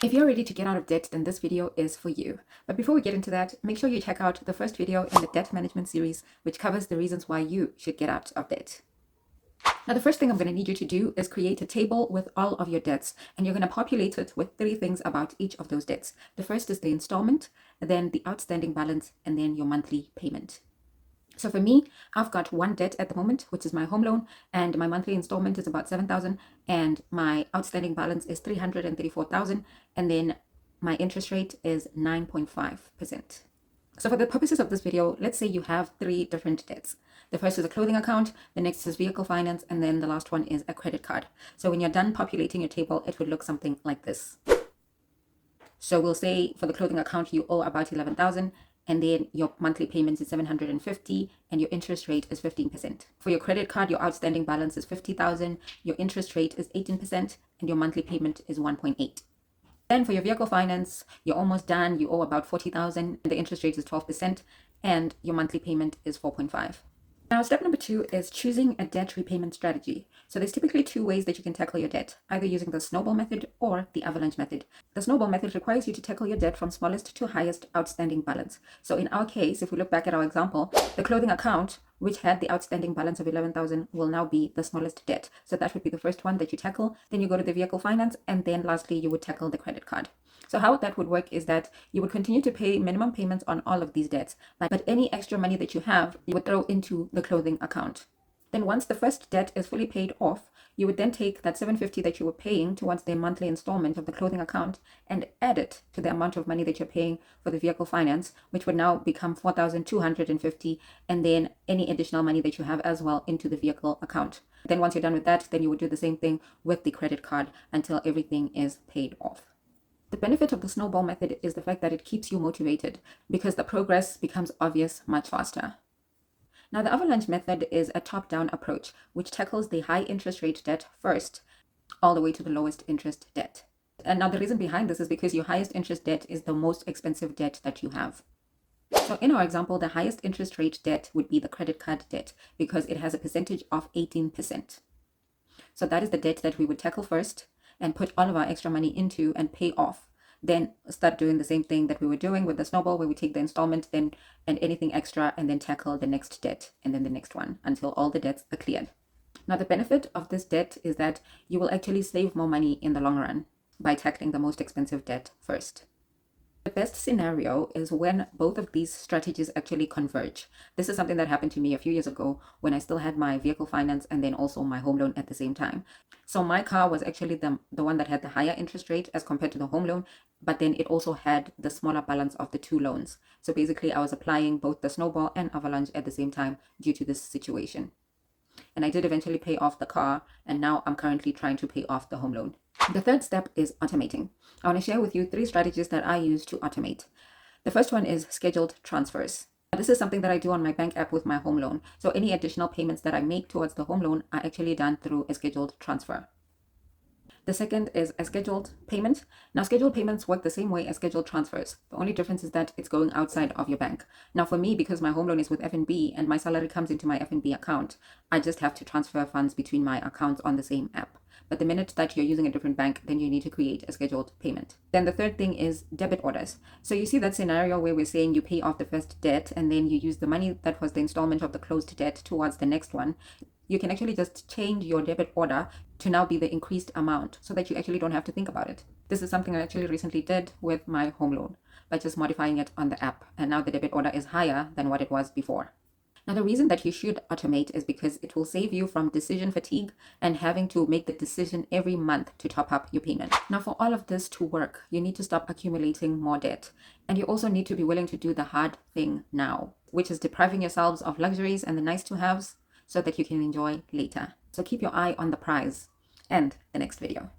If you're ready to get out of debt, then this video is for you. But before we get into that, make sure you check out the first video in the debt management series, which covers the reasons why you should get out of debt. Now, the first thing I'm going to need you to do is create a table with all of your debts, and you're going to populate it with 3 things about each of those debts. The first is the installment, then the outstanding balance, and then your monthly payment. So for me, I've got one debt at the moment, which is my home loan, and my monthly installment is about 7,000, and my outstanding balance is 334,000, and then my interest rate is 9.5%. So for the purposes of this video, let's say you have 3 different debts. The first is a clothing account, the next is vehicle finance, and then the last one is a credit card. So when you're done populating your table, it would look something like this. So we'll say for the clothing account, you owe about 11,000, and then your monthly payments is 750, and your interest rate is 15%. For your credit card, your outstanding balance is 50,000, your interest rate is 18%, and your monthly payment is 1.8. Then for your vehicle finance, you're almost done. You owe about 40,000, and the interest rate is 12%, and your monthly payment is 4.5. Now, step number 2 is choosing a debt repayment strategy. So there's typically 2 ways that you can tackle your debt, either using the snowball method or the avalanche method. The snowball method requires you to tackle your debt from smallest to highest outstanding balance. So in our case, if we look back at our example, the clothing account, which had the outstanding balance of 11,000, will now be the smallest debt. So that would be the first one that you tackle. Then you go to the vehicle finance, and then lastly, you would tackle the credit card. So how that would work is that you would continue to pay minimum payments on all of these debts, but any extra money that you have, you would throw into the clothing account. Then once the first debt is fully paid off, you would then take that 750 that you were paying towards the monthly installment of the clothing account and add it to the amount of money that you're paying for the vehicle finance, which would now become 4,250, and then any additional money that you have as well into the vehicle account. Then once you're done with that, then you would do the same thing with the credit card until everything is paid off. The benefit of the snowball method is the fact that it keeps you motivated because the progress becomes obvious much faster. Now, the avalanche method is a top-down approach which tackles the high interest rate debt first, all the way to the lowest interest debt. And now the reason behind this is because your highest interest debt is the most expensive debt that you have. So in our example, the highest interest rate debt would be the credit card debt because it has a percentage of 18%. So that is the debt that we would tackle first and put all of our extra money into and pay off. Then start doing the same thing that we were doing with the snowball, where we take the installment then and anything extra and then tackle the next debt and then the next one until all the debts are cleared. Now, the benefit of this debt is that you will actually save more money in the long run by tackling the most expensive debt first. The best scenario is when both of these strategies actually converge. This is something that happened to me a few years ago when I still had my vehicle finance and then also my home loan at the same time. So my car was actually the one that had the higher interest rate as compared to the home loan, but then it also had the smaller balance of the 2 loans. So basically I was applying both the snowball and avalanche at the same time due to this situation. And I did eventually pay off the car, and now I'm currently trying to pay off the home loan. The third step is automating. I want to share with you 3 strategies that I use to automate. The first one is scheduled transfers. This is something that I do on my bank app with my home loan. So any additional payments that I make towards the home loan are actually done through a scheduled transfer. The second is a scheduled payment. Now, scheduled payments work the same way as scheduled transfers. The only difference is that it's going outside of your bank. Now, for me, because my home loan is with FNB and my salary comes into my FNB account, I just have to transfer funds between my accounts on the same app. But the minute that you're using a different bank, then you need to create a scheduled payment. Then the third thing is debit orders. So you see that scenario where we're saying you pay off the first debt and then you use the money that was the installment of the closed debt towards the next one. You can actually just change your debit order to now be the increased amount so that you actually don't have to think about it. This is something I actually recently did with my home loan by just modifying it on the app. And now the debit order is higher than what it was before. Now, the reason that you should automate is because it will save you from decision fatigue and having to make the decision every month to top up your payment. Now, for all of this to work, you need to stop accumulating more debt. And you also need to be willing to do the hard thing now, which is depriving yourselves of luxuries and the nice to haves so that you can enjoy later. So keep your eye on the prize and the next video.